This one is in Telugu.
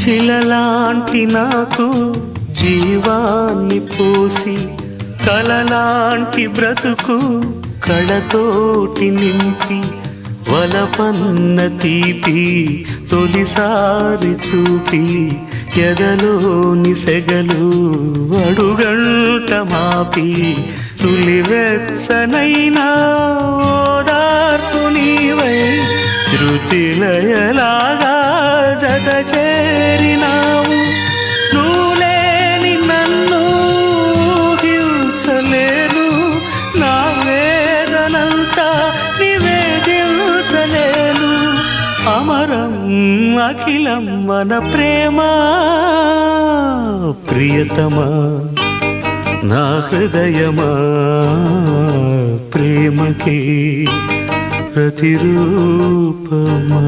శిలలాంటి నాకు జీవాన్ని పోసి కలలాంటి బ్రతుకు కళతోటి నింపి వలపన్న తీపి తొలిసారి చూపి ఎదలోని సెగలు అడుగంట మాపి తులివెచ్చనైనా ఓదార్పు నీవై శృతిలయలాగా జత చేరినావు నువ్వులేని నన్ను హింసలేను నా వేదనంతా నివేదించలేను అమరం అఖిలం మన ప్రేమ ప్రియతమా నా హృదయమా ప్రేమకి ప్రతిరూపమా